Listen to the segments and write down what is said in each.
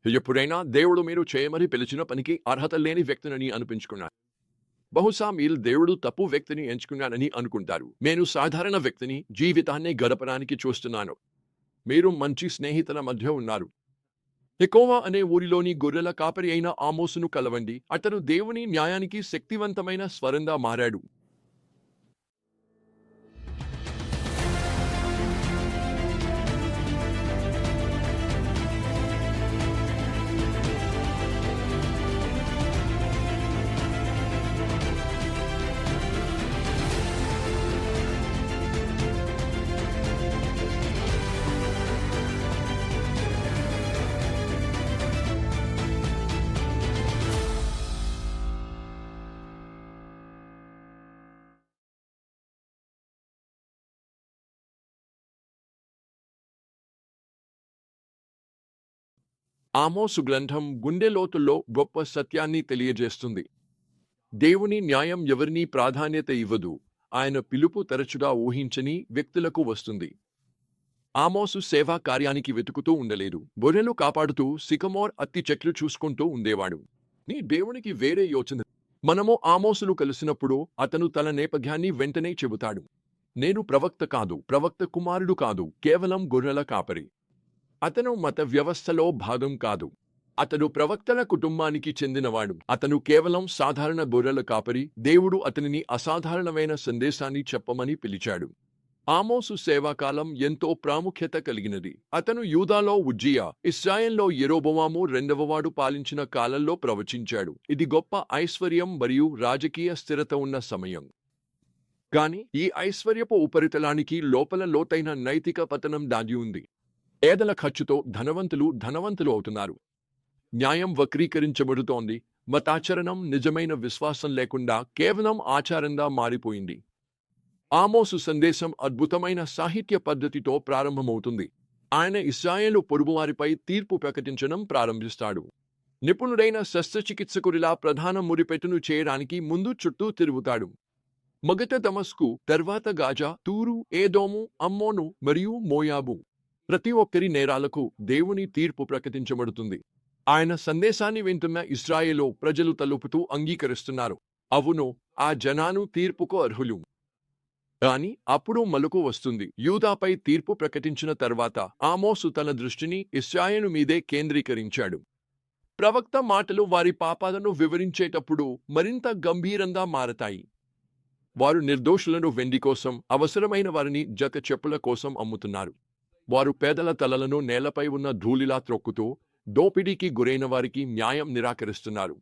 ఎప్పుడైనా దేవుడు మీరు చేయమని పిలిచిన పనికి అర్హత లేని వ్యక్తిని అనిపించుకున్నారు. బహుశా మీరు దేవుడు తప్పు వ్యక్తిని ఎంచుకున్నానని అనుకుంటారు. నేను సాధారణ వ్యక్తిని, జీవితాన్ని గడపడానికి చూస్తున్నాను. మీరు మంచి స్నేహితుల మధ్య ఉన్నారు. తెకోవా అనే ఊరిలోని గొర్రెల కాపరి అయిన ఆమోసును కలవండి. అతను దేవుని న్యాయానికి శక్తివంతమైన స్వరంగా మారాడు. ఆమోసు గ్రంథం గుండె లోతుల్లో గొప్ప సత్యాన్ని తెలియజేస్తుంది. దేవుని న్యాయం ఎవరినీ ప్రాధాన్యత ఇవ్వదు. ఆయన పిలుపు తరచుగా ఊహించని వ్యక్తులకు వస్తుంది. ఆమోసు సేవా కార్యానికి వెతుకుతూ ఉండలేదు. గొర్రెలు కాపాడుతూ సికమోర్ అత్తి చెట్లు చూసుకుంటూ ఉండేవాడు. నీ దేవునికి వేరే యోచన. మనము ఆమోసును కలిసినప్పుడు అతను తన నేపథ్యాన్ని వెంటనే చెబుతాడు. నేను ప్రవక్త కాదు, ప్రవక్త కుమారుడు కాదు, కేవలం గొర్రెల కాపరి. అతను మత వ్యవస్థలో భాగం కాదు. అతడు ప్రవక్తల కుటుంబానికి చెందినవాడు. అతను కేవలం సాధారణ గొర్రెల కాపరి. దేవుడు అతనిని అసాధారణమైన సందేశాన్ని చెప్పమని పిలిచాడు. ఆమోసు సేవాకాలం ఎంతో ప్రాముఖ్యత కలిగినది. అతను యూదాలో ఉజ్జియా, ఇశ్రాయేల్లో యెరోబోవాము రెండవవాడు పాలించిన కాలంలో ప్రవచించాడు. ఇది గొప్ప ఐశ్వర్యం మరియు రాజకీయ స్థిరత ఉన్న సమయం. కాని ఈ ఐశ్వర్యపు ఉపరితలానికి లోపల లోతైన నైతిక పతనం దాగి ఉంది. పేదల ఖర్చుతో ధనవంతులు అవుతున్నారు. న్యాయం వక్రీకరించబడుతోంది. మతాచరణం నిజమైన విశ్వాసం లేకుండా కేవలం ఆచారంగా మారిపోయింది. ఆమోసు సందేశం అద్భుతమైన సాహిత్య పద్ధతితో ప్రారంభమవుతుంది. ఆయన ఇశ్రాయేలు పొరుగువారిపై తీర్పు ప్రకటించడం ప్రారంభిస్తాడు. నిపుణుడైన శస్త్రచికిత్సకుడిలా ప్రధాన మురిపెట్టును చేయడానికి ముందు చుట్టూ తిరుగుతాడు. మొదట దమస్కు, తర్వాత గాజా, తూరు, ఏదోము, అమ్మోను మరియు మోయాబు. ప్రతి ఒక్కరి నేరాలకు దేవుని తీర్పు ప్రకటించబడుతుంది. ఆయన సందేశాన్ని వింటున్న ఇశ్రాయేలు ప్రజలు తలుపుతూ అంగీకరిస్తున్నారు. అవును, ఆ జనాను తీర్పుకు అర్హులు. కాని అప్పుడు మలుకు వస్తుంది. యూదాపై తీర్పు ప్రకటించిన తర్వాత ఆమోసు తన దృష్టిని ఇశ్రాయేలు మీదే కేంద్రీకరించాడు. ప్రవక్త మాటలు వారి పాపాలను వివరించేటప్పుడు మరింత గంభీరంగా మారతాయి. వారు నిర్దోషులను వెండి కోసం, అవసరమైన వారిని జత చెప్పుల కోసం అమ్ముతున్నారు. వారు పేదల తలలను నేలపై ఉన్న ధూళిలా త్రొక్కుతూ దోపిడీకి గురైన వారికి న్యాయం నిరాకరిస్తున్నారు.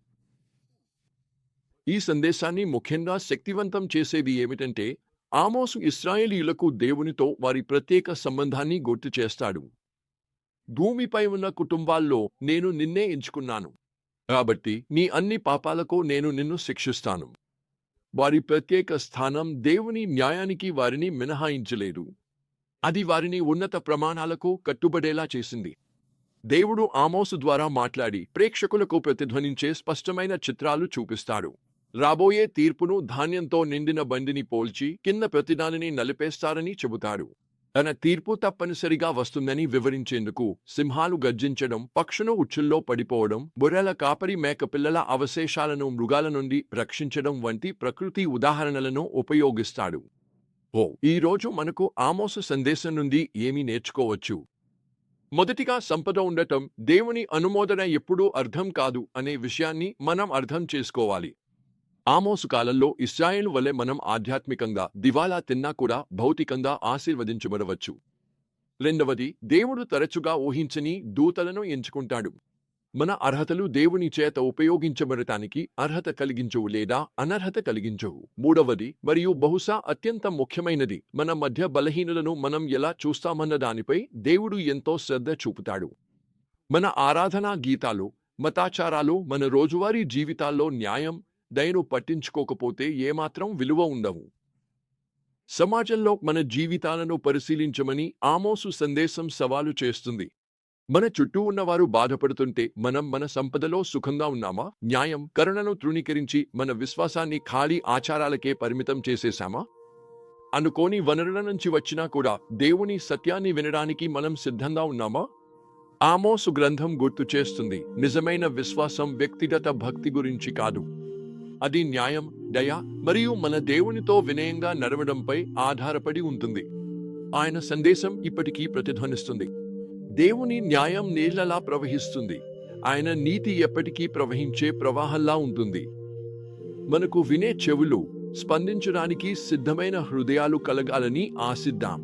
ఈ సందేశాన్ని ముఖ్యంగా శక్తివంతం చేసేది ఏమిటంటే, ఆమోసు ఇశ్రాయేలీయులకు దేవునితో వారి ప్రత్యేక సంబంధాన్ని గుర్తు చేస్తాడు. భూమిపై ఉన్న కుటుంబాల్లో నేను నిన్నే ఎంచుకున్నాను. కాబట్టి నీ అన్ని పాపాలకు నేను నిన్ను శిక్షిస్తాను. వారి ప్రత్యేక స్థానం దేవుని న్యాయానికి వారిని మినహాయించలేదు. అది వారిని ఉన్నత ప్రమాణాలకు కట్టుబడేలా చేసింది. దేవుడు ఆమోసు ద్వారా మాట్లాడి ప్రేక్షకులకు ప్రతిధ్వనించే స్పష్టమైన చిత్రాలు చూపిస్తాడు. రాబోయే తీర్పును ధాన్యంతో నిండిన బండిని పోల్చి కింద ప్రతిదానిని నలిపేస్తారని చెబుతాడు. తన తీర్పు తప్పనిసరిగా వస్తుందని వివరించేందుకు సింహాలు గర్జించడం, పక్షును ఉచ్చుల్లో పడిపోవడం, గొర్రెల కాపరి మేకపిల్లల అవశేషాలను మృగాల నుండి రక్షించడం వంటి ప్రకృతి ఉదాహరణలను ఉపయోగిస్తాడు. ఈరోజు మనకు ఆమోసు సందేశం నుండి ఏమి నేర్చుకోవచ్చు? మొదటిగా, సంపద ఉండటం, దేవుని అనుమోదన ఎప్పుడూ అర్థం కాదు అనే విషయాన్ని మనం అర్థం చేసుకోవాలి. ఆమోసు కాలంలో ఇశ్రాయేలు వలె మనం ఆధ్యాత్మికంగా దివాలా తిన్నా కూడా భౌతికంగా ఆశీర్వదించబడవచ్చు. రెండవది, దేవుడు తరచుగా ఊహించని దూతలను ఎంచుకుంటాడు. మన అర్హతలు దేవుని చేత ఉపయోగించబడటానికి అర్హత కలిగించవు లేదా అనర్హత కలిగించవు. మూడవది మరియు బహుశా అత్యంత ముఖ్యమైనది, మన మధ్య బలహీనలను మనం ఎలా చూస్తామన్న దానిపై దేవుడు ఎంతో శ్రద్ధ చూపుతాడు. మన ఆరాధనా గీతాలు, మతాచారాలు మన రోజువారీ జీవితాల్లో న్యాయం, దయను పట్టించుకోకపోతే ఏమాత్రం విలువ ఉండవు. సమాజంలో మన జీవితాలను పరిశీలించమని ఆమోసు సందేశం సవాలు చేస్తుంది. మన చుట్టూ ఉన్నవారు బాధపడుతుంటే మనం మన సంపదలో సుఖంగా ఉన్నామా? న్యాయం, కరుణను తృణీకరించి మన విశ్వాసాన్ని ఖాళీ ఆచారాలకే పరిమితం చేసేశామా? అనుకోని వనరుల నుంచి వచ్చినా కూడా దేవుని సత్యాన్ని వినడానికి మనం సిద్ధంగా ఉన్నామా? ఆమోసు గ్రంథం గుర్తు చేస్తుంది, నిజమైన విశ్వాసం వ్యక్తిగత భక్తి గురించి కాదు. అది న్యాయం, దయ మరియు మన దేవునితో వినయంగా నడవడంపై ఆధారపడి ఉంటుంది. ఆయన సందేశం ఇప్పటికీ ప్రతిధ్వనిస్తుంది. దేవుని న్యాయం నీళ్లలా ప్రవహిస్తుంది. ఆయన నీతి ఎప్పటికీ ప్రవహించే ప్రవాహంలా ఉంటుంది. మనకు వినే చెవులు, స్పందించడానికి సిద్ధమైన హృదయాలు కలగాలని ఆశిద్దాం.